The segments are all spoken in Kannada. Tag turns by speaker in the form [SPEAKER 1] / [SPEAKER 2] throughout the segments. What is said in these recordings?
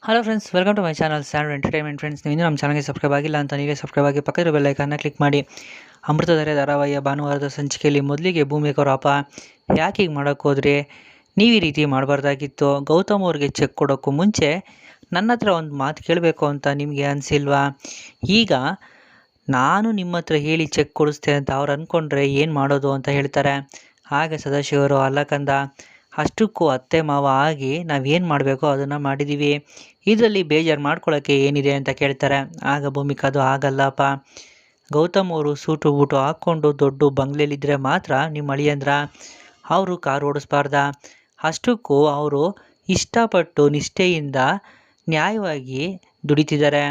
[SPEAKER 1] Hello friends, welcome to my channel standard entertainment. Friends, ನೀವು ಇನ್ನೂ ನಮ್ಮ ಚಾನಲ್ಗೆ ಸಬ್ಸ್ಕ್ರೈಬ್ ಆಗಿಲ್ಲ ಅಂತ ನೀವೇ ಸಬ್ಸ್ಕ್ರೈಬ್ ಆಗಿ ಪಕ್ಕದ ಬೆಲ್ ಐಕಾನ್ನ ಕ್ಲಿಕ್ ಮಾಡಿ. ಅಮೃತಧಾರೆ ಧಾರಾವಾಹಿಯ ಭಾನುವಾರದ ಸಂಚಿಕೆಯಲ್ಲಿ ಮೊದಲಿಗೆ ಭೂಮಿಕಾ ಅವರ ಅಪ್ಪ ಯಾಕೆ ಹೀಗೆ ಮಾಡೋಕ್ಕೆ ಹೋದ್ರಿ, ನೀವು ಈ ರೀತಿ ಮಾಡಬಾರ್ದಾಗಿತ್ತು, ಗೌತಮ್ ಅವ್ರಿಗೆ ಚೆಕ್ ಕೊಡೋಕ್ಕೂ ಮುಂಚೆ ನನ್ನ ಹತ್ರ ಒಂದು ಮಾತು ಕೇಳಬೇಕು ಅಂತ ನಿಮಗೆ ಅನಿಸಿಲ್ವಾ? ಈಗ ನಾನು ನಿಮ್ಮ ಹತ್ರ ಹೇಳಿ ಚೆಕ್ ಕೊಡಿಸ್ತೆ ಅಂತ ಅವ್ರು ಅಂದ್ಕೊಂಡ್ರೆ ಏನು ಮಾಡೋದು ಅಂತ ಹೇಳ್ತಾರೆ. ಆಗ ಸದಾಶಿವರು, ಅಲ್ಲ ಕಂದ, ಅಷ್ಟಕ್ಕೂ ಅತ್ತೆ ಮಾವ ಆಗಿ ನಾವೇನು ಮಾಡಬೇಕೋ ಅದನ್ನು ಮಾಡಿದ್ದೀವಿ, ಇದರಲ್ಲಿ ಬೇಜಾರು ಮಾಡ್ಕೊಳ್ಳೋಕ್ಕೆ ಏನಿದೆ ಅಂತ ಕೇಳ್ತಾರೆ. ಆಗ ಭೂಮಿಕಾ, ಅದು ಆಗಲ್ಲಪ್ಪ, ಗೌತಮ್ ಅವರು ಸೂಟು ಬೂಟು ಹಾಕ್ಕೊಂಡು ದೊಡ್ಡ ಬಂಗ್ಲೆಲಿದ್ದರೆ ಮಾತ್ರ ನಿಮ್ಮ ಅಳಿಯಂದ್ರ ಅವರು ಕಾರು ಓಡಿಸ್ಬಾರ್ದ, ಅಷ್ಟಕ್ಕೂ ಅವರು ಇಷ್ಟಪಟ್ಟು ನಿಷ್ಠೆಯಿಂದ ನ್ಯಾಯವಾಗಿ ದುಡಿತಿದ್ದಾರೆ,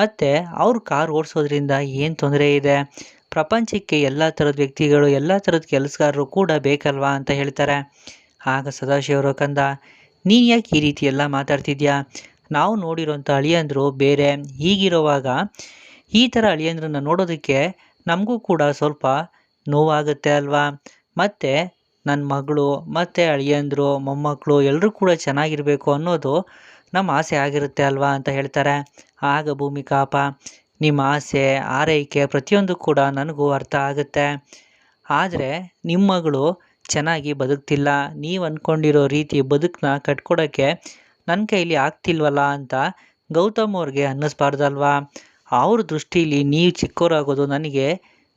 [SPEAKER 1] ಮತ್ತು ಅವರು ಕಾರು ಓಡಿಸೋದ್ರಿಂದ ಏನು ತೊಂದರೆ ಇದೆ, ಪ್ರಪಂಚಕ್ಕೆ ಎಲ್ಲ ಥರದ ವ್ಯಕ್ತಿಗಳು ಎಲ್ಲ ಥರದ ಕೆಲಸಗಾರರು ಕೂಡ ಬೇಕಲ್ವಾ ಅಂತ ಹೇಳ್ತಾರೆ. ಆಗ ಸದಾಶಿವರು, ಕಂದ, ನೀನು ಯಾಕೆ ಈ ರೀತಿ ಎಲ್ಲ ಮಾತಾಡ್ತಿದ್ಯಾ, ನಾವು ನೋಡಿರೋಂಥ ಅಳಿಯಂದರು ಬೇರೆ, ಹೀಗಿರುವಾಗ ಈ ಥರ ಅಳಿಯಂದ್ರನ್ನ ನೋಡೋದಕ್ಕೆ ನಮಗೂ ಕೂಡ ಸ್ವಲ್ಪ ನೋವಾಗುತ್ತೆ ಅಲ್ವಾ, ಮತ್ತು ನನ್ನ ಮಗಳು ಮತ್ತು ಅಳಿಯಂದರು ಮೊಮ್ಮಕ್ಕಳು ಎಲ್ಲರೂ ಕೂಡ ಚೆನ್ನಾಗಿರಬೇಕು ಅನ್ನೋದು ನಮ್ಮ ಆಸೆ ಆಗಿರುತ್ತೆ ಅಲ್ವಾ ಅಂತ ಹೇಳ್ತಾರೆ. ಆಗ ಭೂಮಿಕಾ, ಅಪ್ಪ, ನಿಮ್ಮ ಆಸೆ ಆರೈಕೆ ಪ್ರತಿಯೊಂದು ಕೂಡ ನನಗೂ ಅರ್ಥ ಆಗುತ್ತೆ, ಆದರೆ ನಿಮ್ಮ ಮಗಳು ಚೆನ್ನಾಗಿ ಬದುಕ್ತಿಲ್ಲ, ನೀವು ಅಂದ್ಕೊಂಡಿರೋ ರೀತಿ ಬದುಕನ್ನ ಕಟ್ಕೊಡೋಕ್ಕೆ ನನ್ನ ಕೈಲಿ ಆಗ್ತಿಲ್ವಲ್ಲ ಅಂತ ಗೌತಮ್ ಅವ್ರಿಗೆ ಅನ್ನಿಸ್ಬಾರ್ದಲ್ವಾ, ಅವ್ರ ದೃಷ್ಟಿಲಿ ನೀವು ಚಿಕ್ಕವರಾಗೋದು ನನಗೆ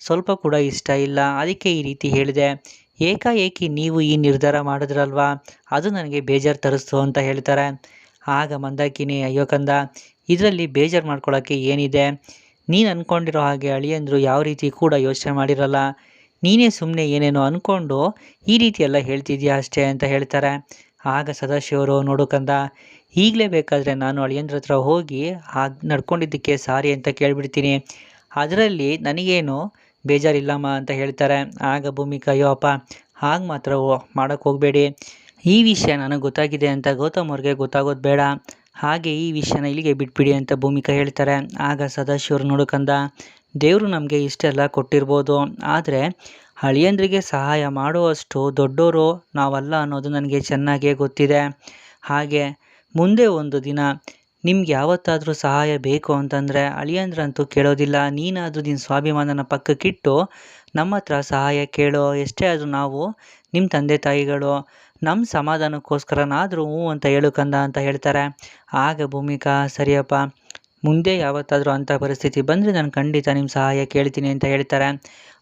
[SPEAKER 1] ಸ್ವಲ್ಪ ಕೂಡ ಇಷ್ಟ ಇಲ್ಲ, ಅದಕ್ಕೆ ಈ ರೀತಿ ಹೇಳಿದೆ, ಏಕಾಏಕಿ ನೀವು ಈ ನಿರ್ಧಾರ ಮಾಡಿದ್ರಲ್ವಾ, ಅದು ನನಗೆ ಬೇಜಾರು ತರಿಸ್ತು ಅಂತ ಹೇಳ್ತಾರೆ. ಆಗ ಮಂದಾಕಿನಿ, ಅಯ್ಯೋ ಕಂದ, ಇದರಲ್ಲಿ ಬೇಜಾರು ಮಾಡ್ಕೊಳ್ಳೋಕ್ಕೆ ಏನಿದೆ, ನೀನು ಅಂದ್ಕೊಂಡಿರೋ ಹಾಗೆ ಅಳಿಯಂದರು ಯಾವ ರೀತಿ ಕೂಡ ಯೋಚನೆ ಮಾಡಿರಲ್ಲ, ನೀನೇ ಸುಮ್ಮನೆ ಏನೇನೋ ಅಂದ್ಕೊಂಡು ಈ ರೀತಿ ಎಲ್ಲ ಹೇಳ್ತಿದ್ಯಾ ಅಷ್ಟೇ ಅಂತ ಹೇಳ್ತಾರೆ. ಆಗ ಸದಾಶಿವರು, ನೋಡು ಕಂದ, ಈಗಲೇ ಬೇಕಾದರೆ ನಾನು ಅಳಿಯಂದ್ರ ಹತ್ರ ಹೋಗಿ ಹಾಗೆ ನಡ್ಕೊಂಡಿದ್ದಕ್ಕೆ ಸಾರಿ ಅಂತ ಕೇಳಿಬಿಡ್ತೀನಿ, ಅದರಲ್ಲಿ ನನಗೇನು ಬೇಜಾರಿಲ್ಲಮ್ಮ ಅಂತ ಹೇಳ್ತಾರೆ. ಆಗ ಭೂಮಿಕಾ, ಅಯ್ಯೋ ಅಪ್ಪ, ಹಾಗೆ ಮಾತ್ರ ಮಾಡೋಕ್ಕೆ ಹೋಗಬೇಡಿ, ಈ ವಿಷಯ ನನಗೆ ಗೊತ್ತಾಗಿದೆ ಅಂತ ಗೌತಮ್ ಅವ್ರಿಗೆ ಗೊತ್ತಾಗೋದು ಬೇಡ, ಹಾಗೆ ಈ ವಿಷಯನ ಇಲ್ಲಿಗೆ ಬಿಟ್ಬಿಡಿ ಅಂತ ಭೂಮಿಕಾ ಹೇಳ್ತಾರೆ. ಆಗ ಸದಾಶಿವರು, ನೋಡು ಕಂದ, ದೇವರು ನಮಗೆ ಇಷ್ಟೆಲ್ಲ ಕೊಟ್ಟಿರ್ಬೋದು, ಆದರೆ ಅಳಿಯಂದ್ರಿಗೆ ಸಹಾಯ ಮಾಡುವಷ್ಟು ದೊಡ್ಡವರು ನಾವಲ್ಲ ಅನ್ನೋದು ನನಗೆ ಚೆನ್ನಾಗೇ ಗೊತ್ತಿದೆ, ಹಾಗೆ ಮುಂದೆ ಒಂದು ದಿನ ನಿಮ್ಗೆ ಯಾವತ್ತಾದರೂ ಸಹಾಯ ಬೇಕು ಅಂತಂದರೆ ಅಳಿಯಂದ್ರಂತೂ ಕೇಳೋದಿಲ್ಲ, ನೀನಾದರೂ ನಿನ್ನ ಸ್ವಾಭಿಮಾನನ ಪಕ್ಕಕ್ಕಿಟ್ಟು ನಮ್ಮ ಹತ್ರ ಸಹಾಯ ಕೇಳೋ, ಎಷ್ಟೇ ಆದರೂ ನಾವು ನಿಮ್ಮ ತಂದೆ ತಾಯಿಗಳು, ನಮ್ಮ ಸಮಾಧಾನಕ್ಕೋಸ್ಕರನಾದರೂ ಹ್ಞೂ ಅಂತ ಹೇಳು ಕಂದ ಅಂತ ಹೇಳ್ತಾರೆ. ಆಗ ಭೂಮಿಕಾ, ಸರಿಯಪ್ಪ, ಮುಂದೆ ಯಾವತ್ತಾದರೂ ಅಂಥ ಪರಿಸ್ಥಿತಿ ಬಂದರೆ ನಾನು ಖಂಡಿತ ನಿಮ್ಮ ಸಹಾಯ ಕೇಳ್ತೀನಿ ಅಂತ ಹೇಳ್ತಾರೆ.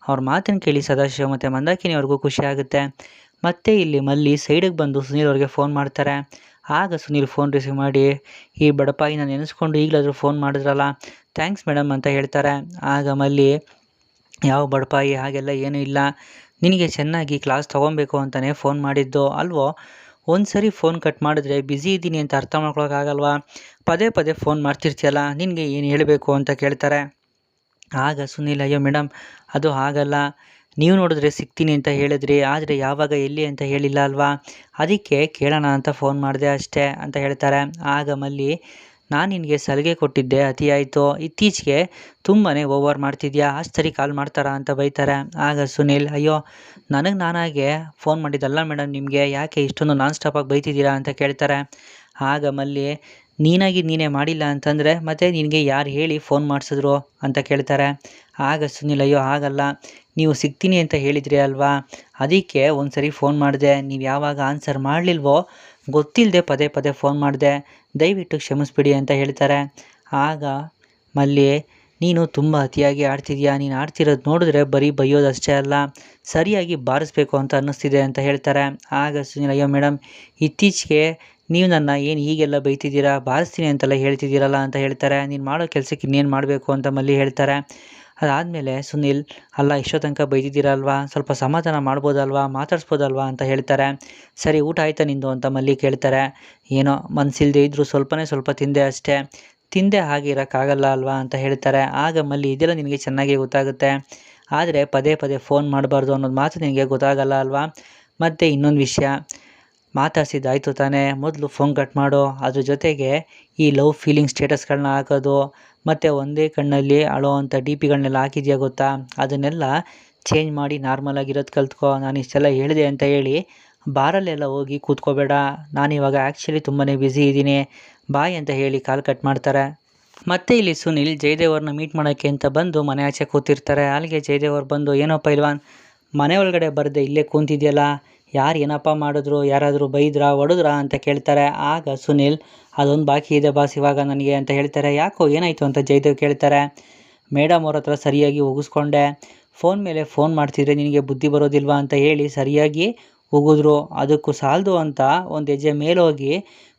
[SPEAKER 1] ಅವ್ರ ಮಾತನ್ನು ಕೇಳಿ ಸದಾಶಿವ ಮತ್ತು ಮಂದಾಕಿನಿ ಅವ್ರಿಗೂ ಖುಷಿ ಆಗುತ್ತೆ. ಮತ್ತೆ ಇಲ್ಲಿ ಮಲ್ಲಿ ಸೈಡಿಗೆ ಬಂದು ಸುನೀಲ್ ಅವ್ರಿಗೆ ಫೋನ್ ಮಾಡ್ತಾರೆ. ಆಗ ಸುನೀಲ್ ಫೋನ್ ರಿಸೀವ್ ಮಾಡಿ, ಈ ಬಡಪಾಯಿನ ನೆನೆಸ್ಕೊಂಡು ಈಗಲಾದರೂ ಫೋನ್ ಮಾಡಿದ್ರಲ್ಲ, ಥ್ಯಾಂಕ್ಸ್ ಮೇಡಮ್ ಅಂತ ಹೇಳ್ತಾರೆ. ಆಗ ಮಲ್ಲಿ, ಯಾವ ಬಡಪಾಯಿ, ಹಾಗೆಲ್ಲ ಏನೂ ಇಲ್ಲ, ನಿನಗೆ ಚೆನ್ನಾಗಿ ಕ್ಲಾಸ್ ತೊಗೊಬೇಕು ಅಂತಲೇ ಫೋನ್ ಮಾಡಿದ್ದು ಅಲ್ವೋ, ಒಂದು ಸರಿ ಫೋನ್ ಕಟ್ ಮಾಡಿದ್ರೆ ಬ್ಯುಸಿ ಇದ್ದೀನಿ ಅಂತ ಅರ್ಥ ಮಾಡ್ಕೊಳಕ್ಕಾಗಲ್ವಾ, ಪದೇ ಪದೇ ಫೋನ್ ಮಾಡ್ತಿರ್ತೀಯಲ್ಲ, ನಿನಗೆ ಏನು ಹೇಳಬೇಕು ಅಂತ ಕೇಳ್ತಾರೆ. ಆಗ ಸುನೀಲ್, ಅಯ್ಯೋ ಮೇಡಮ್, ಅದು ಹಾಗಲ್ಲ, ನೀವು ನೋಡಿದ್ರೆ ಸಿಗ್ತೀನಿ ಅಂತ ಹೇಳಿದ್ರಿ, ಆದರೆ ಯಾವಾಗ ಎಲ್ಲಿ ಅಂತ ಹೇಳಿಲ್ಲ ಅಲ್ವಾ, ಅದಕ್ಕೆ ಕೇಳೋಣ ಅಂತ ಫೋನ್ ಮಾಡಿದೆ ಅಷ್ಟೇ ಅಂತ ಹೇಳ್ತಾರೆ. ಆಗ ಮಲ್ಲಿ, ನಾನು ನಿನಗೆ ಸಲಿಗೆ ಕೊಟ್ಟಿದ್ದೆ ಅತಿ ಆಯಿತು, ಇತ್ತೀಚೆಗೆ ತುಂಬಾ ಓವರ್ ಮಾಡ್ತಿದ್ಯಾ, ಅಷ್ಟು ಸರಿ ಕಾಲ್ ಮಾಡ್ತಾರಾ ಅಂತ ಬೈತಾರೆ. ಆಗ ಸುನೀಲ್, ಅಯ್ಯೋ ನನಗೆ ನಾನಾಗೆ ಫೋನ್ ಮಾಡಿದ್ದಲ್ಲ ಮೇಡಮ್, ನಿಮಗೆ ಯಾಕೆ ಇಷ್ಟೊಂದು ನಾನ್ ಸ್ಟಾಪಾಗಿ ಬೈತಿದ್ದೀರಾ ಅಂತ ಕೇಳ್ತಾರೆ. ಆಗ ಮಲ್ಲಿ, ನೀನಾಗಿ ನೀನೇ ಮಾಡಿಲ್ಲ ಅಂತಂದರೆ ಮತ್ತೆ ನಿನಗೆ ಯಾರು ಹೇಳಿ ಫೋನ್ ಮಾಡಿಸಿದ್ರು ಅಂತ ಕೇಳ್ತಾರೆ. ಆಗ ಸುನೀಲ್, ಅಯ್ಯೋ ಹಾಗಲ್ಲ, ನೀವು ಸಿಗ್ತೀನಿ ಅಂತ ಹೇಳಿದ್ರಿ ಅಲ್ವಾ, ಅದಕ್ಕೆ ಒಂದು ಸರಿ ಫೋನ್ ಮಾಡಿದೆ, ನೀವು ಯಾವಾಗ ಆನ್ಸರ್ ಮಾಡಲಿಲ್ವೋ ಗೊತ್ತಿಲ್ಲದೆ ಪದೇ ಪದೇ ಫೋನ್ ಮಾಡಿದೆ, ದಯವಿಟ್ಟು ಕ್ಷಮಿಸ್ಬಿಡಿ ಅಂತ ಹೇಳ್ತಾರೆ. ಆಗ ಮಲ್ಲಿ, ನೀನು ತುಂಬ ಅತಿಯಾಗಿ ಆಡ್ತಿದ್ಯಾ, ನೀನು ಆಡ್ತಿರೋದು ನೋಡಿದ್ರೆ ಬರೀ ಬೈಯೋದಷ್ಟೇ ಅಲ್ಲ, ಸರಿಯಾಗಿ ಬಾರಿಸ್ಬೇಕು ಅಂತ ಅನ್ನಿಸ್ತಿದೆ ಅಂತ ಹೇಳ್ತಾರೆ. ಆಗ ಸುನೀಲ್, ಅಯ್ಯೋ ಮೇಡಮ್, ಇತ್ತೀಚೆಗೆ ನೀವು ನನ್ನ ಏನು ಹೀಗೆಲ್ಲ ಬೈತಿದ್ದೀರಾ, ಬಾರಿಸ್ತೀನಿ ಅಂತೆಲ್ಲ ಹೇಳ್ತಿದ್ದೀರಲ್ಲ ಅಂತ ಹೇಳ್ತಾರೆ. ನೀನು ಮಾಡೋ ಕೆಲಸಕ್ಕೆ ಇನ್ನೇನು ಮಾಡಬೇಕು ಅಂತ ಮಲ್ಲಿ ಹೇಳ್ತಾರೆ. ಅದಾದಮೇಲೆ ಸುನೀಲ್, ಅಲ್ಲ ಇಷ್ಟೋ ತನಕ ಬೈದಿದ್ದೀರಲ್ವಾ, ಸ್ವಲ್ಪ ಸಮಾಧಾನ ಮಾಡ್ಬೋದಲ್ವಾ, ಮಾತಾಡಿಸ್ಬೋದಲ್ವಾ ಅಂತ ಹೇಳ್ತಾರೆ. ಸರಿ, ಊಟ ಆಯ್ತಾ ನಿಂದು ಅಂತ ಮಲ್ಲಿ ಕೇಳ್ತಾರೆ. ಏನೋ ಮನಸ್ಸಿಲ್ಲದೆ ಇದ್ದರೂ ಸ್ವಲ್ಪ ತಿಂದೆ ಅಷ್ಟೇ, ತಿಂದೆ ಹಾಗೆ ಇರೋಕ್ಕಾಗಲ್ಲ ಅಲ್ವಾ ಅಂತ ಹೇಳ್ತಾರೆ. ಆಗ ಮಲ್ಲಿ, ಇದೆಲ್ಲ ನಿನಗೆ ಚೆನ್ನಾಗಿ ಗೊತ್ತಾಗುತ್ತೆ, ಆದರೆ ಪದೇ ಪದೇ ಫೋನ್ ಮಾಡಬಾರ್ದು ಅನ್ನೋದು ಮಾತು ನಿನಗೆ ಗೊತ್ತಾಗಲ್ಲ ಅಲ್ವಾ, ಮತ್ತು ಇನ್ನೊಂದು ವಿಷಯ, ಮಾತಾಡ್ಸಿದ್ದಾಯಿತು ತಾನೇ, ಮೊದಲು ಫೋನ್ ಕಟ್ ಮಾಡು, ಅದ್ರ ಜೊತೆಗೆ ಈ ಲವ್ ಫೀಲಿಂಗ್ ಸ್ಟೇಟಸ್ಗಳನ್ನ ಹಾಕೋದು ಮತ್ತು ಒಂದೇ ಕಣ್ಣಲ್ಲಿ ಅಳೋ ಅಂಥ ಡಿ ಪಿಗಳನ್ನೆಲ್ಲ ಹಾಕಿದ್ಯಾ ಗೊತ್ತಾ, ಅದನ್ನೆಲ್ಲ ಚೇಂಜ್ ಮಾಡಿ ನಾರ್ಮಲಾಗಿರೋದು ಕಲ್ತ್ಕೋ, ನಾನು ಇಷ್ಟೆಲ್ಲ ಹೇಳಿದೆ ಅಂತ ಹೇಳಿ ಬಾರಲ್ಲೆಲ್ಲ ಹೋಗಿ ಕೂತ್ಕೋಬೇಡ, ನಾನಿವಾಗ ಆ್ಯಕ್ಚುಲಿ ತುಂಬಾ ಬ್ಯುಸಿ ಇದ್ದೀನಿ, ಬಾಯ್ ಅಂತ ಹೇಳಿ ಕಾಲ್ ಕಟ್ ಮಾಡ್ತಾರೆ. ಮತ್ತೆ ಇಲ್ಲಿ ಸುನಿಲ್ ಜಯದೇವ್ ಅವ್ರನ್ನ ಮೀಟ್ ಮಾಡೋಕ್ಕೆ ಅಂತ ಬಂದು ಮನೆ ಆಚೆ ಕೂತಿರ್ತಾರೆ. ಅಲ್ಲಿಗೆ ಜಯದೇವ್ ಅವ್ರು ಬಂದು, ಏನೋ ಪೈಲ್ವಾನ್ ಮನೆ ಒಳಗಡೆ ಬರದೆ ಇಲ್ಲೇ ಕೂತಿದ್ಯಲ್ಲ, ಯಾರು ಏನಪ್ಪ ಮಾಡಿದ್ರು, ಯಾರಾದರೂ ಬೈದ್ರಾ ಹೊಡೆದ್ರಾ ಅಂತ ಕೇಳ್ತಾರೆ. ಆಗ ಸುನಿಲ್, ಅದೊಂದು ಬಾಕಿ ಇದೆ ಬಾಸ್ ಇವಾಗ ನನಗೆ ಅಂತ ಹೇಳ್ತಾರೆ. ಯಾಕೋ ಏನಾಯಿತು ಅಂತ ಜಯದೇವ್ ಕೇಳ್ತಾರೆ. ಮೇಡಮ್ ಅವ್ರ ಹತ್ರ ಸರಿಯಾಗಿ ಉಗಿಸ್ಕೊಂಡೆ, ಫೋನ್ ಮೇಲೆ ಫೋನ್ ಮಾಡ್ತಿದ್ರೆ ನಿನಗೆ ಬುದ್ಧಿ ಬರೋದಿಲ್ವಾ ಅಂತ ಹೇಳಿ ಸರಿಯಾಗಿ ಉಗಿದ್ರು. ಅದಕ್ಕೂ ಸಾಲದು ಅಂತ ಒಂದು ಹೆಜ್ಜೆ ಮೇಲೋಗಿ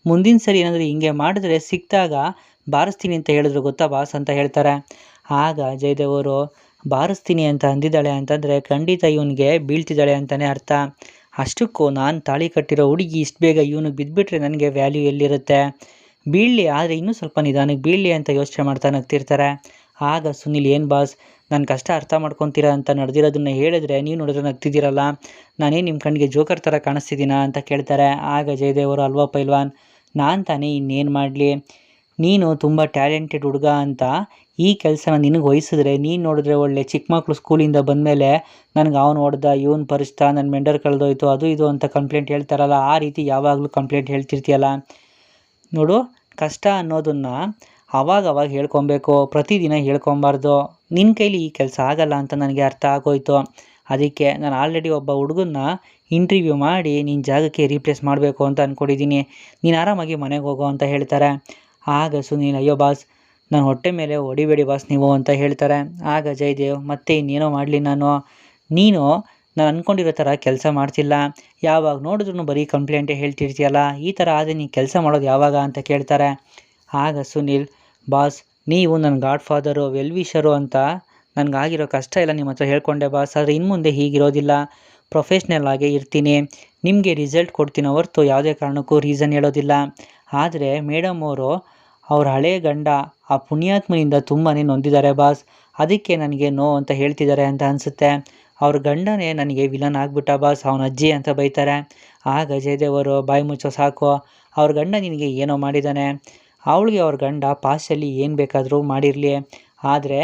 [SPEAKER 1] ಮುಂದಿನ ಸರಿ ಏನಾದರೂ ಹಿಂಗೆ ಮಾಡಿದ್ರೆ ಸಿಕ್ಕಿದಾಗ ಬಾರಿಸ್ತೀನಿ ಅಂತ ಹೇಳಿದ್ರು ಗೊತ್ತಾ ಬಾಸ್ ಅಂತ ಹೇಳ್ತಾರೆ. ಆಗ ಜಯದೇವ್ ಅವರು, ಬಾರಿಸ್ತೀನಿ ಅಂತ ಅಂದಿದ್ದಾಳೆ ಅಂತಂದರೆ ಖಂಡಿತ ಇವನಿಗೆ ಬೀಳ್ತಿದ್ದಾಳೆ ಅಂತಲೇ ಅರ್ಥ. ಅಷ್ಟಕ್ಕೂ ನಾನು ತಾಳಿ ಕಟ್ಟಿರೋ ಹುಡುಗಿ ಇಷ್ಟು ಬೇಗ ಇವನಿಗೆ ಬಿದ್ದುಬಿಟ್ರೆ ನನಗೆ ವ್ಯಾಲ್ಯೂ ಎಲ್ಲಿರುತ್ತೆ, ಬೀಳಲಿ ಆದರೆ ಇನ್ನೂ ಸ್ವಲ್ಪ ನಿಧಾನಕ್ಕೆ ಬೀಳಲಿ ಅಂತ ಯೋಚನೆ ಮಾಡ್ತಾ ನಗ್ತಿರ್ತಾರೆ. ಆಗ ಸುನಿಲ್, ಏನು ಬಾಸ್ ನನ್ನ ಕಷ್ಟ ಅರ್ಥ ಮಾಡ್ಕೊತೀರಾ ಅಂತ ನಡೆದಿರೋದನ್ನ ಹೇಳಿದ್ರೆ ನೀವು ನೋಡಿದ್ರೆ ನಗ್ತಿದ್ದೀರಲ್ಲ, ನಾನೇನು ನಿಮ್ಮ ಕಣ್ಣಿಗೆ ಜೋಕರ್ ಥರ ಕಾಣಿಸ್ತಿದ್ದೀನಾ ಅಂತ ಕೇಳ್ತಾರೆ. ಆಗ ಜಯದೇವರು, ಅಲ್ವಾ ಪೈಲ್ವಾನ್, ನಾನು ತಾನೇ ಇನ್ನೇನು ಮಾಡಲಿ, ನೀನು ತುಂಬ ಟ್ಯಾಲೆಂಟೆಡ್ ಹುಡುಗ ಅಂತ ಈ ಕೆಲಸನ ನಿನಗೆ ವಹಿಸಿದ್ರೆ ನೀನು ನೋಡಿದ್ರೆ ಒಳ್ಳೆ ಚಿಕ್ಕ ಮಕ್ಕಳು ಸ್ಕೂಲಿಂದ ಬಂದಮೇಲೆ ನನಗೆ ಅವನು ಹೊಡೆದ, ಇವನು ಪರಿಸ್ತಾ, ನನ್ನ ಮೆಂಡರ್ ಕಳೆದೋಯ್ತು, ಅದು ಇದು ಅಂತ ಕಂಪ್ಲೇಂಟ್ ಹೇಳ್ತಾರಲ್ಲ, ಆ ರೀತಿ ಯಾವಾಗಲೂ ಕಂಪ್ಲೇಂಟ್ ಹೇಳ್ತಿರ್ತೀಯಲ್ಲ. ನೋಡು, ಕಷ್ಟ ಅನ್ನೋದನ್ನು ಅವಾಗ ಹೇಳ್ಕೊಬೇಕು, ಪ್ರತಿದಿನ ಹೇಳ್ಕೊಬಾರ್ದು. ನಿನ್ನ ಕೈಲಿ ಈ ಕೆಲಸ ಆಗಲ್ಲ ಅಂತ ನನಗೆ ಅರ್ಥ ಆಗೋಯ್ತು. ಅದಕ್ಕೆ ನಾನು ಆಲ್ರೆಡಿ ಒಬ್ಬ ಹುಡುಗನ್ನ ಇಂಟರ್ವ್ಯೂ ಮಾಡಿ ನಿನ್ನ ಜಾಗಕ್ಕೆ ರೀಪ್ಲೇಸ್ ಮಾಡಬೇಕು ಅಂತ ಅಂದ್ಕೊಂಡಿದ್ದೀನಿ, ನೀನು ಆರಾಮಾಗಿ ಮನೆಗೆ ಹೋಗೋ ಅಂತ ಹೇಳ್ತಾರೆ. ಆಗ ಸುನೀಲ್, ಅಯ್ಯೋ ಬಾಸ್ ನಾನು ಹೊಟ್ಟೆ ಮೇಲೆ ಹೊಡಿಬೇಡಿ ಬಾಸ್ ನೀವು ಅಂತ ಹೇಳ್ತಾರೆ. ಆಗ ಜಯದೇವ್, ಮತ್ತೆ ಇನ್ನೇನೋ ಮಾಡಲಿ ನೀನು ಅಂದ್ಕೊಂಡಿರೋ ಥರ ಕೆಲಸ ಮಾಡ್ತಿಲ್ಲ, ಯಾವಾಗ ನೋಡಿದ್ರು ಬರೀ ಕಂಪ್ಲೇಂಟೇ ಹೇಳ್ತಿರ್ತೀಯಲ್ಲ, ಈ ಥರ ಆದರೆ ನೀನು ಕೆಲಸ ಮಾಡೋದು ಯಾವಾಗ ಅಂತ ಕೇಳ್ತಾರೆ. ಆಗ ಸುನೀಲ್, ಬಾಸ್ ನೀವು ನನ್ನ ಗಾಡ್ ಫಾದರು, ವೆಲ್ವಿಷರು ಅಂತ ನನಗಾಗಿರೋ ಕಷ್ಟ ಎಲ್ಲ ನಿಮ್ಮ ಹತ್ರ ಹೇಳ್ಕೊಂಡೆ ಬಾಸ್, ಆದರೆ ಇನ್ನು ಮುಂದೆ ಹೀಗಿರೋದಿಲ್ಲ, ಪ್ರೊಫೆಷ್ನಲ್ ಆಗೇ ಇರ್ತೀನಿ, ನಿಮಗೆ ರಿಸಲ್ಟ್ ಕೊಡ್ತೀನಿ ಹೊರತು ಯಾವುದೇ ಕಾರಣಕ್ಕೂ ರೀಸನ್ ಹೇಳೋದಿಲ್ಲ. ಆದರೆ ಮೇಡಮ್ ಅವರು ಅವ್ರ ಹಳೆಯ ಗಂಡ ಆ ಪುಣ್ಯಾತ್ಮನಿಂದ ತುಂಬಾ ನೊಂದಿದ್ದಾರೆ ಬಾಸ್, ಅದಕ್ಕೆ ನನಗೆ ನೋ ಅಂತ ಹೇಳ್ತಿದ್ದಾರೆ ಅಂತ ಅನಿಸುತ್ತೆ. ಅವ್ರ ಗಂಡನೇ ನನಗೆ ವಿಲನ್ ಆಗಿಬಿಟ್ಟ ಬಾಸ್, ಅವನ ಅಜ್ಜಿ ಅಂತ ಬೈತಾರೆ. ಆಗ ಜಯದೇವರು, ಬಾಯಿ ಮುಚ್ಚೋ ಸಾಕು, ಅವ್ರ ಗಂಡ ನಿನಗೆ ಏನೋ ಮಾಡಿದ್ದಾನೆ, ಅವಳಿಗೆ ಅವ್ರ ಗಂಡ ಪಾಸ್ಟಲ್ಲಿ ಏನು ಬೇಕಾದರೂ ಮಾಡಿರಲಿ, ಆದರೆ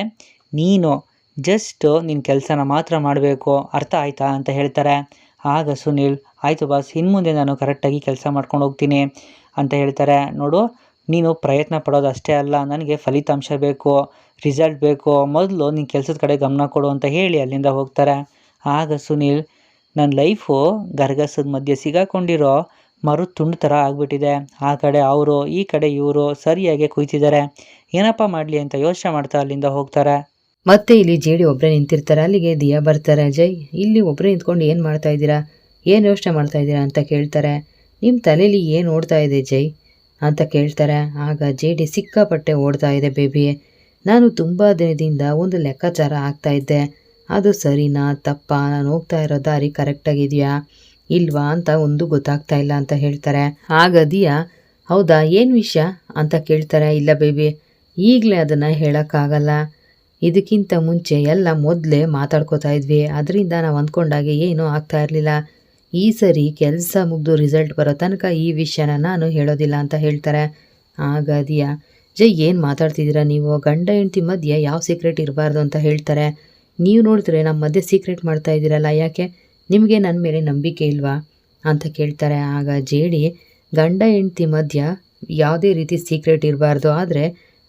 [SPEAKER 1] ನೀನು ಜಸ್ಟ್ ನಿನ್ನ ಕೆಲಸನ ಮಾತ್ರ ಮಾಡಬೇಕು, ಅರ್ಥ ಆಯ್ತಾ ಅಂತ ಹೇಳ್ತಾರೆ. ಆಗ ಸುನಿಲ್, ಆಯಿತು ಬಾಸ್, ಇನ್ನು ಮುಂದೆ ನಾನು ಕರೆಕ್ಟಾಗಿ ಕೆಲಸ ಮಾಡ್ಕೊಂಡು ಹೋಗ್ತೀನಿ ಅಂತ ಹೇಳ್ತಾರೆ. ನೋಡು, ನೀನು ಪ್ರಯತ್ನ ಪಡೋದು ಅಷ್ಟೇ ಅಲ್ಲ, ನನಗೆ ಫಲಿತಾಂಶ ಬೇಕು, ರಿಸಲ್ಟ್ ಬೇಕು, ಮೊದಲು ನಿನ್ನ ಕೆಲಸದ ಕಡೆ ಗಮನ ಕೊಡು ಅಂತ ಹೇಳಿ ಅಲ್ಲಿಂದ ಹೋಗ್ತಾರೆ. ಆಗ ಸುನಿಲ್, ನನ್ನ ಲೈಫು ಗರ್ಗಸದ ಮಧ್ಯೆ ಸಿಗಾಕೊಂಡಿರೋ ಮರದ ತುಂಡು ಥರ ಆಗಿಬಿಟ್ಟಿದೆ, ಆ ಕಡೆ ಅವರು ಈ ಕಡೆ ಇವರು ಸರಿಯಾಗಿ ಕುಯ್ತಿದ್ದಾರೆ, ಏನಪ್ಪ ಮಾಡಲಿ ಅಂತ ಯೋಚನೆ ಮಾಡ್ತಾ ಅಲ್ಲಿಂದ ಹೋಗ್ತಾರೆ.
[SPEAKER 2] ಮತ್ತೆ ಇಲ್ಲಿ ಜೇಡಿ ಒಬ್ಬರೇ ನಿಂತಿರ್ತಾರೆ. ಅಲ್ಲಿಗೆ ದಿಯಾ ಬರ್ತಾರೆ. ಜೈ, ಇಲ್ಲಿ ಒಬ್ಬರೇ ನಿಂತ್ಕೊಂಡು ಏನು ಮಾಡ್ತಾ ಇದ್ದೀರಾ, ಏನು ಯೋಚನೆ ಮಾಡ್ತಾ ಇದ್ದೀರಾ ಅಂತ ಕೇಳ್ತಾರೆ. ನಿಮ್ಮ ತಲೆಯಲ್ಲಿ ಏನು ಓಡ್ತಾ ಇದೆ ಜೈ ಅಂತ ಕೇಳ್ತಾರೆ. ಆಗ ಜೇಡಿ, ಸಿಕ್ಕಾಪಟ್ಟೆ ಓಡ್ತಾ ಇದೆ ಬೇಬಿ, ನಾನು ತುಂಬ ದಿನದಿಂದ ಒಂದು ಲೆಕ್ಕಾಚಾರ ಆಗ್ತಾ ಇದ್ದೆ, ಅದು ಸರಿನಾ ತಪ್ಪಾ, ನಾನು ಹೋಗ್ತಾ ಇರೋ ದಾರಿ ಕರೆಕ್ಟಾಗಿದೆಯಾ ಇಲ್ವಾ ಅಂತ ಒಂದು ಗೊತ್ತಾಗ್ತಾ ಇಲ್ಲ ಅಂತ ಹೇಳ್ತಾರೆ. ಆಗ ದಿಯಾ, ಹೌದಾ ಏನು ವಿಷಯ ಅಂತ ಕೇಳ್ತಾರೆ. ಇಲ್ಲ ಬೇಬಿ, ಈಗಲೇ ಅದನ್ನು ಹೇಳೋಕ್ಕಾಗಲ್ಲ, ಇದಕ್ಕಿಂತ ಮುಂಚೆ ಎಲ್ಲ ಮೊದಲೇ ಮಾತಾಡ್ಕೋತಾ ಇದ್ವಿ, ಅದರಿಂದ ನಾವು ಅಂದ್ಕೊಂಡಾಗೆ ಏನೂ ಆಗ್ತಾ ಇರಲಿಲ್ಲ, ಈ ಸರಿ ಕೆಲಸ ಮುಗಿದು ರಿಸಲ್ಟ್ ಬರೋ ತನಕ ಈ ವಿಷಯನ ನಾನು ಹೇಳೋದಿಲ್ಲ ಅಂತ ಹೇಳ್ತಾರೆ. ಆಗ ದಿಯಾ, ಜೈ ಏನು ಮಾತಾಡ್ತಿದ್ದೀರಾ ನೀವು, ಗಂಡ ಹೆಂಡತಿ ಮಧ್ಯೆ ಯಾವ ಸೀಕ್ರೆಟ್ ಇರಬಾರ್ದು ಅಂತ ಹೇಳ್ತಾರೆ. ನೀವು ನೋಡಿದ್ರೆ ನಮ್ಮ ಮಧ್ಯೆ ಸೀಕ್ರೆಟ್ ಮಾಡ್ತಾ ಇದ್ದೀರಲ್ಲ, ಯಾಕೆ ನಿಮಗೆ ನನ್ನ ಮೇಲೆ ನಂಬಿಕೆ ಇಲ್ವಾ ಅಂತ ಕೇಳ್ತಾರೆ. ಆಗ ಜೇಡಿ, ಗಂಡ ಹೆಂಡತಿ ಮಧ್ಯ ಯಾವುದೇ ರೀತಿ ಸೀಕ್ರೆಟ್ ಇರಬಾರ್ದು, ಆದರೆ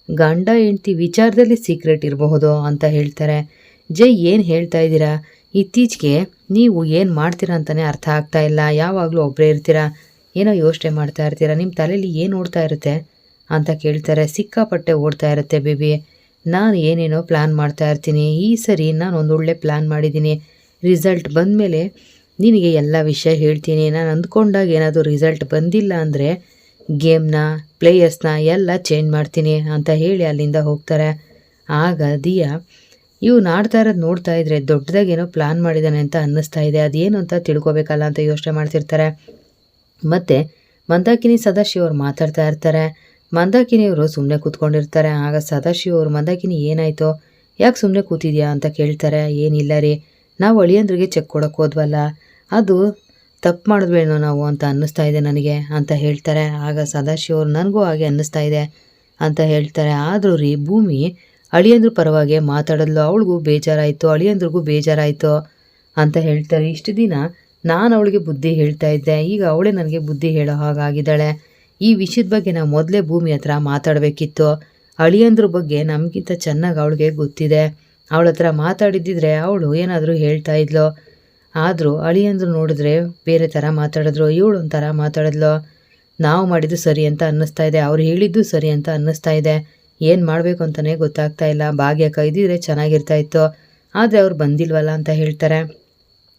[SPEAKER 2] ಗಂಡ ಹೆಂಡತಿ ವಿಚಾರದಲ್ಲಿ ಸೀಕ್ರೆಟ್ ಇರಬಹುದು ಅಂತ ಹೇಳ್ತಾರೆ. ಜೈ ಏನು ಹೇಳ್ತಾ ಇದ್ದೀರಾ, ಇತ್ತೀಚೆಗೆ ನೀವು ಏನು ಮಾಡ್ತೀರಾ ಅಂತಲೇ ಅರ್ಥ ಆಗ್ತಾ ಇಲ್ಲ, ಯಾವಾಗಲೂ ಒಬ್ಬರೇ ಇರ್ತೀರಾ, ಏನೋ ಯೋಚನೆ ಮಾಡ್ತಾ ಇರ್ತೀರಾ, ನಿಮ್ಮ ತಲೆಯಲ್ಲಿ ಏನು ಓಡ್ತಾ ಇರುತ್ತೆ ಅಂತ ಕೇಳ್ತಾರೆ. ಸಿಕ್ಕಾಪಟ್ಟೆ ಓಡ್ತಾ ಇರುತ್ತೆ ಬೇಬಿ, ನಾನು ಏನೇನೋ ಪ್ಲ್ಯಾನ್ ಮಾಡ್ತಾ ಇರ್ತೀನಿ, ಈ ಸರಿ ನಾನು ಒಂದೊಳ್ಳೆ ಪ್ಲ್ಯಾನ್ ಮಾಡಿದ್ದೀನಿ, ರಿಸಲ್ಟ್ ಬಂದಮೇಲೆ ನಿನಗೆ ಎಲ್ಲ ವಿಷಯ ಹೇಳ್ತೀನಿ, ನಾನು ಅಂದ್ಕೊಂಡಾಗ ಏನಾದರೂ ರಿಸಲ್ಟ್ ಬಂದಿಲ್ಲ ಅಂದರೆ ಗೇಮ್ನ ಪ್ಲೇಯರ್ಸ್ನ ಎಲ್ಲ ಚೇಂಜ್ ಮಾಡ್ತೀನಿ ಅಂತ ಹೇಳಿ ಅಲ್ಲಿಂದ ಹೋಗ್ತಾರೆ. ಆಗ ದಿಯಾ, ಇವ್ನು ಆಡ್ತಾ ಇರೋದು ನೋಡ್ತಾ ಇದ್ರೆ ದೊಡ್ಡದಾಗೇನೋ ಪ್ಲ್ಯಾನ್ ಮಾಡಿದ್ದಾನೆ ಅಂತ ಅನ್ನಿಸ್ತಾ ಇದೆ, ಅದೇನು ಅಂತ ತಿಳ್ಕೊಬೇಕಲ್ಲ ಅಂತ ಯೋಚನೆ ಮಾಡ್ತಿರ್ತಾರೆ. ಮತ್ತು ಮಂದಾಕಿನಿ ಸದಾಶಿವ ಅವ್ರು ಮಾತಾಡ್ತಾ ಇರ್ತಾರೆ. ಮಂದಾಕಿನಿಯವರು ಸುಮ್ಮನೆ ಕೂತ್ಕೊಂಡಿರ್ತಾರೆ. ಆಗ ಸದಾಶಿವ ಅವರು, ಮಂದಾಕಿನಿ ಏನಾಯಿತು, ಯಾಕೆ ಸುಮ್ಮನೆ ಕೂತಿದ್ಯಾ ಅಂತ ಕೇಳ್ತಾರೆ. ಏನಿಲ್ಲ ರೀ, ನಾವು ಅಳಿಯಂದ್ರಿಗೆ ಚೆಕ್ ಕೊಡೋಕೆ ಹೋದ್ವಲ್ಲ, ಅದು ತಪ್ಪು ಮಾಡಿದ್ವೇನೋ ನಾವು ಅಂತ ಅನ್ನಿಸ್ತಾ ಇದೆ ನನಗೆ ಅಂತ ಹೇಳ್ತಾರೆ. ಆಗ ಸದಾಶಿವ ಅವರು, ನನಗೂ ಹಾಗೆ ಅನ್ನಿಸ್ತಾ ಇದೆ ಅಂತ ಹೇಳ್ತಾರೆ. ಆದರೂ ರೀ, ಭೂಮಿ ಅಳಿಯಂದ್ರ ಪರವಾಗಿ ಮಾತಾಡಲು, ಅವಳಿಗೂ ಬೇಜಾರಾಯಿತು, ಅಳಿಯಂದ್ರಿಗೂ ಬೇಜಾರಾಯಿತು ಅಂತ ಹೇಳ್ತಾರೆ. ಇಷ್ಟು ದಿನ ನಾನು ಅವಳಿಗೆ ಬುದ್ಧಿ ಹೇಳ್ತಾ ಇದ್ದೆ, ಈಗ ಅವಳೇ ನನಗೆ ಬುದ್ಧಿ ಹೇಳೋ ಹಾಗಾಗಿದ್ದಾಳೆ, ಈ ವಿಷಯದ ಬಗ್ಗೆ ನಾವು ಮೊದಲೇ ಭೂಮಿ ಹತ್ರ ಮಾತಾಡಬೇಕಿತ್ತು. ಅಳಿಯಂದ್ರ ಬಗ್ಗೆ ನಮಗಿಂತ ಚೆನ್ನಾಗಿ ಅವಳಿಗೆ ಗೊತ್ತಿದೆ. ಅವಳ ಹತ್ರ ಮಾತಾಡಿದ್ದಿದ್ರೆ ಅವಳು ಏನಾದರೂ ಹೇಳ್ತಾ ಇದ್ಲು. ಆದರೂ ಅಳಿಯಂದ್ರು ನೋಡಿದ್ರೆ ಬೇರೆ ಥರ ಮಾತಾಡಿದ್ರು, ಇವಳು ಒಂಥರ ಮಾತಾಡಿದ್ಲು. ನಾವು ಮಾಡಿದ್ದು ಸರಿ ಅಂತ ಅನ್ನಿಸ್ತಾ ಇದೆ, ಅವ್ರು ಹೇಳಿದ್ದು ಸರಿ ಅಂತ ಅನ್ನಿಸ್ತಾ ಇದೆ. ಏನು ಮಾಡಬೇಕು ಅಂತಲೇ ಗೊತ್ತಾಗ್ತಾ ಇಲ್ಲ. ಭಾಗ್ಯ ಕೈದಿದ್ರೆ ಚೆನ್ನಾಗಿರ್ತಾ ಇತ್ತು, ಆದರೆ ಅವ್ರು ಬಂದಿಲ್ವಲ್ಲ ಅಂತ ಹೇಳ್ತಾರೆ.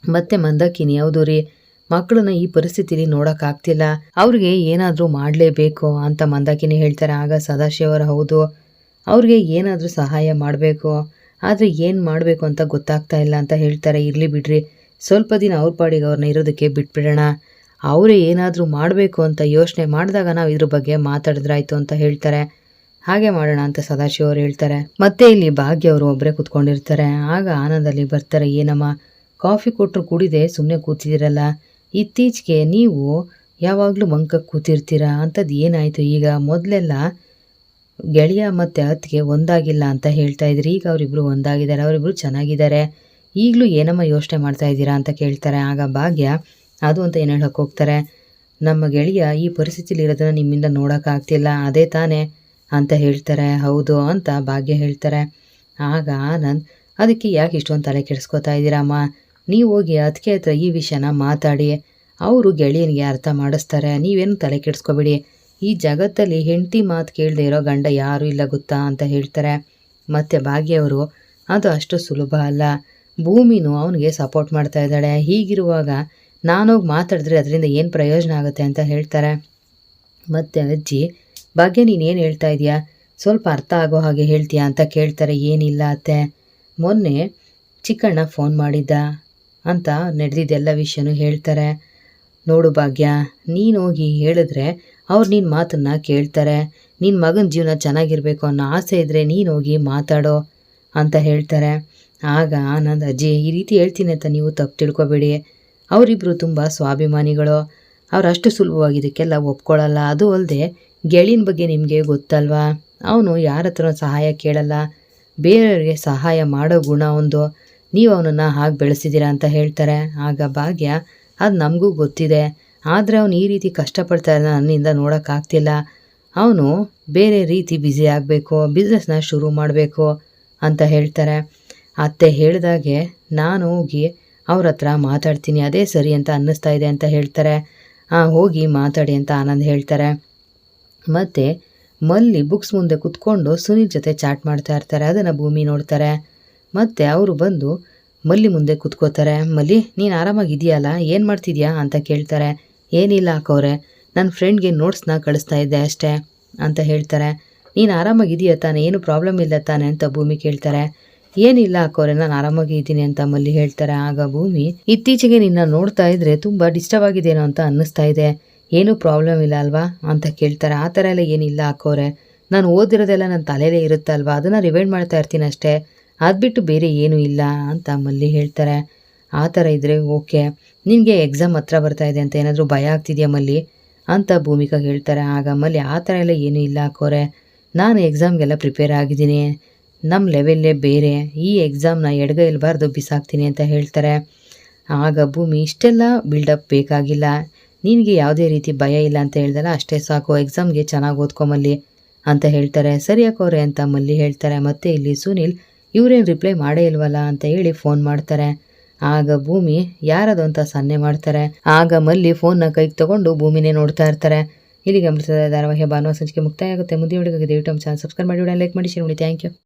[SPEAKER 2] ಮತ್ತೆ ಮಂದಾಕಿನಿ, ಹೌದು ರೀ, ಮಕ್ಕಳನ್ನ ಈ ಪರಿಸ್ಥಿತಿಲಿ ನೋಡೋಕ್ಕಾಗ್ತಿಲ್ಲ, ಅವ್ರಿಗೆ ಏನಾದರೂ ಮಾಡಲೇಬೇಕು ಅಂತ ಮಂದಾಕಿನಿ ಹೇಳ್ತಾರೆ. ಆಗ ಸದಾಶಿವರ, ಹೌದು, ಅವ್ರಿಗೆ ಏನಾದರೂ ಸಹಾಯ ಮಾಡಬೇಕು, ಆದರೆ ಏನು ಮಾಡಬೇಕು ಅಂತ ಗೊತ್ತಾಗ್ತಾ ಇಲ್ಲ ಅಂತ ಹೇಳ್ತಾರೆ. ಇರಲಿ ಬಿಡ್ರಿ, ಸ್ವಲ್ಪ ದಿನ ಅವ್ರ ಪಾಡಿಗೆ ಅವ್ರನ್ನ ಇರೋದಕ್ಕೆ ಬಿಟ್ಬಿಡೋಣ, ಅವರೇ ಏನಾದರೂ ಮಾಡಬೇಕು ಅಂತ ಯೋಚನೆ ಮಾಡಿದಾಗ ನಾವು ಇದ್ರ ಬಗ್ಗೆ ಮಾತಾಡಿದ್ರಾಯ್ತು ಅಂತ ಹೇಳ್ತಾರೆ. ಹಾಗೆ ಮಾಡೋಣ ಅಂತ ಸದಾಶಿವ ಅವ್ರು ಹೇಳ್ತಾರೆ. ಮತ್ತೆ ಇಲ್ಲಿ ಭಾಗ್ಯ ಅವರು ಒಬ್ಬರೇ ಕೂತ್ಕೊಂಡಿರ್ತಾರೆ. ಆಗ ಆನಂದಲ್ಲಿ ಬರ್ತಾರೆ. ಏನಮ್ಮ, ಕಾಫಿ ಕೊಟ್ಟರು ಕುಡಿದೆ ಸುಮ್ಮನೆ ಕೂತಿದ್ದೀರಲ್ಲ, ಇತ್ತೀಚೆಗೆ ನೀವು ಯಾವಾಗಲೂ ಮಂಕಕ್ಕೆ ಕೂತಿರ್ತೀರಾ, ಅಂಥದ್ದು ಏನಾಯಿತು ಈಗ? ಮೊದಲೆಲ್ಲ ಗೆಳೆಯ ಮತ್ತು ಅತ್ತಿಗೆ ಒಂದಾಗಿಲ್ಲ ಅಂತ ಹೇಳ್ತಾ ಇದ್ರಿ, ಈಗ ಅವರಿಬ್ಬರು ಒಂದಾಗಿದ್ದಾರೆ, ಅವರಿಬ್ಬರು ಚೆನ್ನಾಗಿದ್ದಾರೆ, ಈಗಲೂ ಏನಮ್ಮ ಯೋಚನೆ ಮಾಡ್ತಾ ಇದ್ದೀರಾ ಅಂತ ಕೇಳ್ತಾರೆ. ಆಗ ಭಾಗ್ಯ ಅದು ಅಂತ ಏನು ಹೇಳಕ್ಕೆ ಹೋಗ್ತಾರೆ, ನಮ್ಮ ಗೆಳೆಯ ಈ ಪರಿಸ್ಥಿತಿಲಿ ಇರೋದನ್ನ ನಿಮ್ಮಿಂದ ನೋಡೋಕ್ಕಾಗ್ತಿಲ್ಲ, ಅದೇ ತಾನೇ ಅಂತ ಹೇಳ್ತಾರೆ. ಹೌದು ಅಂತ ಭಾಗ್ಯ ಹೇಳ್ತಾರೆ. ಆಗ ಆನಂದ್, ಅದಕ್ಕೆ ಯಾಕೆ ಇಷ್ಟೊಂದು ತಲೆ ಕೆಡಿಸ್ಕೊತಾ ಇದ್ದೀರಮ್ಮ, ನೀವು ಹೋಗಿ ಅದಕ್ಕೆ ಹತ್ರ ಈ ವಿಷಯನ ಮಾತಾಡಿ, ಅವರು ಗೆಳೆಯನಿಗೆ ಅರ್ಥ ಮಾಡಿಸ್ತಾರೆ, ನೀವೇನು ತಲೆ ಕೆಡಿಸ್ಕೊಬೇಡಿ, ಈ ಜಗತ್ತಲ್ಲಿ ಹೆಂಡತಿ ಮಾತು ಕೇಳದೆ ಇರೋ ಗಂಡ ಯಾರೂ ಇಲ್ಲ ಗೊತ್ತಾ ಅಂತ ಹೇಳ್ತಾರೆ. ಮತ್ತು ಭಾಗ್ಯವರು, ಅದು ಅಷ್ಟು ಸುಲಭ ಅಲ್ಲ, ಭೂಮಿನೂ ಅವನಿಗೆ ಸಪೋರ್ಟ್ ಮಾಡ್ತಾ ಇದ್ದಾಳೆ, ಹೀಗಿರುವಾಗ ನಾನೋಗಿ ಮಾತಾಡಿದ್ರೆ ಅದರಿಂದ ಏನು ಪ್ರಯೋಜನ ಆಗುತ್ತೆ ಅಂತ ಹೇಳ್ತಾರೆ. ಮತ್ತು ಅಜ್ಜಿ, ಭಾಗ್ಯ ನೀನೇನು ಹೇಳ್ತಾ ಇದೆಯಾ, ಸ್ವಲ್ಪ ಅರ್ಥ ಆಗೋ ಹಾಗೆ ಹೇಳ್ತೀಯಾ ಅಂತ ಕೇಳ್ತಾರೆ. ಏನಿಲ್ಲ ಅತ್ತೆ, ಮೊನ್ನೆ ಚಿಕ್ಕಣ್ಣ ಫೋನ್ ಮಾಡಿದ್ದ ಅಂತ ನಡೆದಿದ್ದೆಲ್ಲ ವಿಷಯನೂ ಹೇಳ್ತಾರೆ. ನೋಡು ಭಾಗ್ಯ, ನೀನು ಹೋಗಿ ಹೇಳಿದ್ರೆ ಅವ್ರು ನಿನ್ನ ಮಾತನ್ನು ಕೇಳ್ತಾರೆ, ನಿನ್ನ ಮಗನ ಜೀವನ ಚೆನ್ನಾಗಿರಬೇಕು ಅನ್ನೋ ಆಸೆ ಇದ್ದರೆ ನೀನು ಹೋಗಿ ಮಾತಾಡೋ ಅಂತ ಹೇಳ್ತಾರೆ. ಆಗ ಆನಂದ್, ಅಜ್ಜಿ ಈ ರೀತಿ ಹೇಳ್ತೀನಿ ಅಂತ ನೀವು ತಪ್ಪು ತಿಳ್ಕೊಬೇಡಿ, ಅವರಿಬ್ಬರು ತುಂಬ ಸ್ವಾಭಿಮಾನಿಗಳು, ಅವ್ರು ಅಷ್ಟು ಸುಲಭವಾಗಿ ಇದಕ್ಕೆಲ್ಲ ಒಪ್ಕೊಳ್ಳಲ್ಲ. ಅದು ಅಲ್ಲದೆ ಗೆಳೆಯನ ಬಗ್ಗೆ ನಿಮಗೆ ಗೊತ್ತಲ್ವಾ, ಅವನು ಯಾರ ಹತ್ರ ಸಹಾಯ ಕೇಳಲ್ಲ, ಬೇರೆಯವ್ರಿಗೆ ಸಹಾಯ ಮಾಡೋ ಗುಣ ಒಂದು, ನೀವು ಅವನನ್ನು ಹಾಗೆ ಬೆಳೆಸಿದ್ದೀರಾ ಅಂತ ಹೇಳ್ತಾರೆ. ಆಗ ಭಾಗ್ಯ, ಅದು ನಮಗೂ ಗೊತ್ತಿದೆ, ಆದರೆ ಅವನು ಈ ರೀತಿ ಕಷ್ಟಪಡ್ತಾ ಇದ್ದ ನನ್ನಿಂದ ನೋಡೋಕ್ಕಾಗ್ತಿಲ್ಲ, ಅವನು ಬೇರೆ ರೀತಿ ಬ್ಯುಸಿ ಆಗಬೇಕು, ಬಿಸ್ನೆಸ್ನ ಶುರು ಮಾಡಬೇಕು ಅಂತ ಹೇಳ್ತಾರೆ. ಅತ್ತೆ ಹೇಳಿದಾಗೆ ನಾನು ಹೋಗಿ ಅವ್ರ ಹತ್ರ ಮಾತಾಡ್ತೀನಿ, ಅದೇ ಸರಿ ಅಂತ ಅನ್ನಿಸ್ತಾ ಇದೆ ಅಂತ ಹೇಳ್ತಾರೆ. ಹೋಗಿ ಮಾತಾಡಿ ಅಂತ ಆನಂದ್ ಹೇಳ್ತಾರೆ. ಮತ್ತು ಮಲ್ಲಿ ಬುಕ್ಸ್ ಮುಂದೆ ಕುತ್ಕೊಂಡು ಸುನೀಲ್ ಜೊತೆ ಚಾಟ್ ಮಾಡ್ತಾ ಇರ್ತಾರೆ. ಅದನ್ನು ಭೂಮಿ ನೋಡ್ತಾರೆ. ಮತ್ತು ಅವರು ಬಂದು ಮಲ್ಲಿ ಮುಂದೆ ಕುತ್ಕೋತಾರೆ. ಮಲ್ಲಿ, ನೀನು ಆರಾಮಾಗಿದೆಯಲ್ಲ, ಏನು ಮಾಡ್ತಿದ್ಯಾ ಅಂತ ಕೇಳ್ತಾರೆ. ಏನಿಲ್ಲ ಅಕ್ಕವ್ರೆ, ನನ್ನ ಫ್ರೆಂಡ್ಗೆ ನೋಟ್ಸ್ನ ಕಳಿಸ್ತಾ ಇದ್ದೆ ಅಷ್ಟೇ ಅಂತ ಹೇಳ್ತಾರೆ. ನೀನು ಆರಾಮಾಗಿದೆಯಾ ತಾನೆ, ಏನು ಪ್ರಾಬ್ಲಮ್ ಇಲ್ಲ ತಾನೆ ಅಂತ ಭೂಮಿ ಕೇಳ್ತಾರೆ. ಏನಿಲ್ಲ ಅಕ್ಕವ್ರೆ, ನಾನು ಆರಾಮಾಗಿ ಇದ್ದೀನಿ ಅಂತ ಮಲ್ಲಿ ಹೇಳ್ತಾರೆ. ಆಗ ಭೂಮಿ, ಇತ್ತೀಚೆಗೆ ನಿನ್ನ ನೋಡ್ತಾ ಇದ್ರೆ ತುಂಬ ಡಿಸ್ಟರ್ಬ್ ಆಗಿದೆಯೋ ಅಂತ ಅನ್ನಿಸ್ತಾ ಇದೆ, ಏನೂ ಪ್ರಾಬ್ಲಮ್ ಇಲ್ಲ ಅಲ್ವಾ ಅಂತ ಕೇಳ್ತಾರೆ. ಆ ಥರ ಎಲ್ಲ ಏನಿಲ್ಲ ಅಕ್ಕವ್ರೆ, ನಾನು ಓದಿರೋದೆಲ್ಲ ನನ್ನ ತಲೆಯಲ್ಲೇ ಇರುತ್ತಲ್ವ, ಅದನ್ನು ರಿವೈಂಡ್ ಮಾಡ್ತಾ ಇರ್ತೀನಿ ಅಷ್ಟೇ, ಅದು ಬಿಟ್ಟು ಬೇರೆ ಏನೂ ಇಲ್ಲ ಅಂತ ಮಲ್ಲಿ ಹೇಳ್ತಾರೆ. ಆ ಥರ ಇದ್ದರೆ ಓಕೆ, ನಿನಗೆ ಎಕ್ಸಾಮ್ ಹತ್ರ ಬರ್ತಾ ಇದೆ ಅಂತ ಏನಾದರೂ ಭಯ ಆಗ್ತಿದೆಯಾ ಮಲ್ಲಿ ಅಂತ ಭೂಮಿಕಾ ಹೇಳ್ತಾರೆ. ಆಗ ಮಲ್ಲಿ, ಆ ಥರ ಎಲ್ಲ ಏನೂ ಇಲ್ಲ ಅಕ್ಕವ್ರೆ, ನಾನು ಎಕ್ಸಾಮ್ಗೆಲ್ಲ ಪ್ರಿಪೇರ್ ಆಗಿದ್ದೀನಿ, ನಮ್ಮ ಲೆವೆಲ್ಲೇ ಬೇರೆ, ಈ ಎಕ್ಸಾಮ್ನ ಎಡಗೈಲ್ಬಾರ್ದು ಬಿಸಾಕ್ತೀನಿ ಅಂತ ಹೇಳ್ತಾರೆ. ಆಗ ಭೂಮಿ, ಇಷ್ಟೆಲ್ಲ ಬಿಲ್ಡಪ್ ಬೇಕಾಗಿಲ್ಲ, ನಿನಗೆ ಯಾವುದೇ ರೀತಿ ಭಯ ಇಲ್ಲ ಅಂತ ಹೇಳ್ದಲ್ಲ, ಅಷ್ಟೇ ಸಾಕು, ಎಕ್ಸಾಮ್ಗೆ ಚೆನ್ನಾಗಿ ಓದ್ಕೊಂಬಲ್ಲಿ ಅಂತ ಹೇಳ್ತಾರೆ. ಸರಿ ಅಕ್ಕವ್ರೆ ಅಂತ ಮಲ್ಲಿ ಹೇಳ್ತಾರೆ. ಮತ್ತು ಇಲ್ಲಿ ಸುನೀಲ್, ಇವರೇನು ರಿಪ್ಲೈ ಮಾಡೇ ಇಲ್ವಲ್ಲ ಅಂತ ಹೇಳಿ ಫೋನ್ ಮಾಡ್ತಾರೆ. ಆಗ ಭೂಮಿ, ಯಾರದು ಅಂತ ಸನ್ನೆ ಮಾಡ್ತಾರೆ. ಆಗ ಮಲ್ಲಿ ಫೋನ್ನ ಕೈಗೆ ತಗೊಂಡು ಭೂಮಿನೇ ನೋಡ್ತಾ ಇರ್ತಾರೆ. ಇಲ್ಲಿಗೆ ಅಮೃತದ ಧಾರಾವಾಹಿ ಭಾನುವಾರ ಸಂಚಿಕೆ ಮುಕ್ತಾಯ ಆಗುತ್ತೆ. ಮುಂದಿನ ವಿಡಿಯೋಗೆ ದಯವಿಟ್ಟು ನಮ್ಮ ಚಾನಲ್ ಸಬ್ಸ್ಕ್ರೈಬ್ ಮಾಡಿ, ಲೈಕ್ ಮಾಡಿ, ಶೇರ್ ಮಾಡಿ. Thank you.